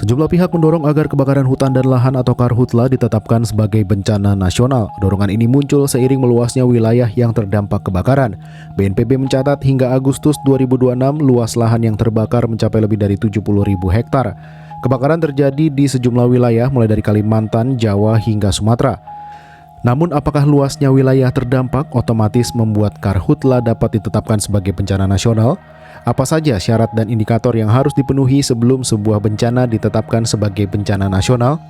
Sejumlah pihak mendorong agar kebakaran hutan dan lahan atau Karhutla ditetapkan sebagai bencana nasional. Dorongan ini muncul seiring meluasnya wilayah yang terdampak kebakaran. BNPB mencatat hingga Agustus 2026 luas lahan yang terbakar mencapai lebih dari 70.000 hektar. Kebakaran terjadi di sejumlah wilayah mulai dari Kalimantan, Jawa hingga Sumatera. Namun apakah luasnya wilayah terdampak otomatis membuat Karhutla dapat ditetapkan sebagai bencana nasional? Apa saja syarat dan indikator yang harus dipenuhi sebelum sebuah bencana ditetapkan sebagai bencana nasional?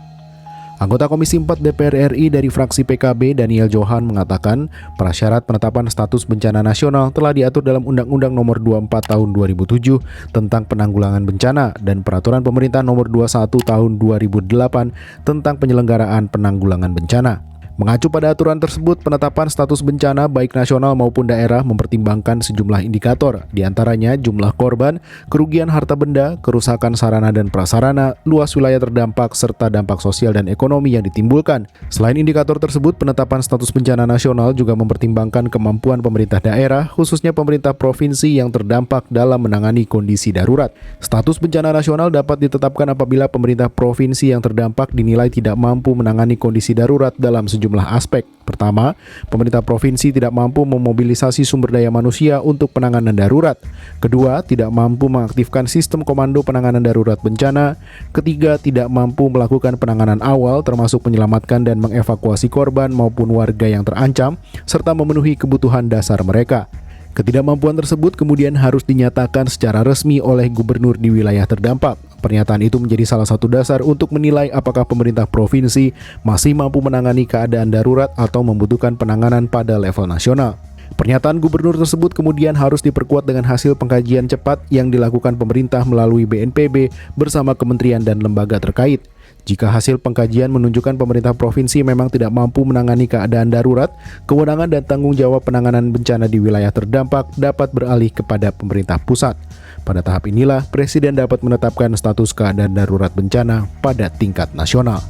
Anggota Komisi 4 DPR RI dari fraksi PKB Daniel Johan mengatakan prasyarat penetapan status bencana nasional telah diatur dalam Undang-Undang Nomor 24 Tahun 2007 tentang penanggulangan bencana dan Peraturan Pemerintah Nomor 21 Tahun 2008 tentang penyelenggaraan penanggulangan bencana. Mengacu pada aturan tersebut, penetapan status bencana baik nasional maupun daerah mempertimbangkan sejumlah indikator, diantaranya jumlah korban, kerugian harta benda, kerusakan sarana dan prasarana, luas wilayah terdampak, serta dampak sosial dan ekonomi yang ditimbulkan. Selain indikator tersebut, penetapan status bencana nasional juga mempertimbangkan kemampuan pemerintah daerah, khususnya pemerintah provinsi yang terdampak dalam menangani kondisi darurat. Status bencana nasional dapat ditetapkan apabila pemerintah provinsi yang terdampak dinilai tidak mampu menangani kondisi darurat dalam sejumlah aspek. Pertama, pemerintah provinsi tidak mampu memobilisasi sumber daya manusia untuk penanganan darurat. Kedua, tidak mampu mengaktifkan sistem komando penanganan darurat bencana. Ketiga, tidak mampu melakukan penanganan awal termasuk menyelamatkan dan mengevakuasi korban maupun warga yang terancam, serta memenuhi kebutuhan dasar mereka. Ketidakmampuan tersebut kemudian harus dinyatakan secara resmi oleh gubernur di wilayah terdampak. Pernyataan itu menjadi salah satu dasar untuk menilai apakah pemerintah provinsi masih mampu menangani keadaan darurat atau membutuhkan penanganan pada level nasional. Pernyataan gubernur tersebut kemudian harus diperkuat dengan hasil pengkajian cepat yang dilakukan pemerintah melalui BNPB bersama kementerian dan lembaga terkait. Jika hasil pengkajian menunjukkan pemerintah provinsi memang tidak mampu menangani keadaan darurat, kewenangan dan tanggung jawab penanganan bencana di wilayah terdampak dapat beralih kepada pemerintah pusat. Pada tahap inilah, Presiden dapat menetapkan status keadaan darurat bencana pada tingkat nasional.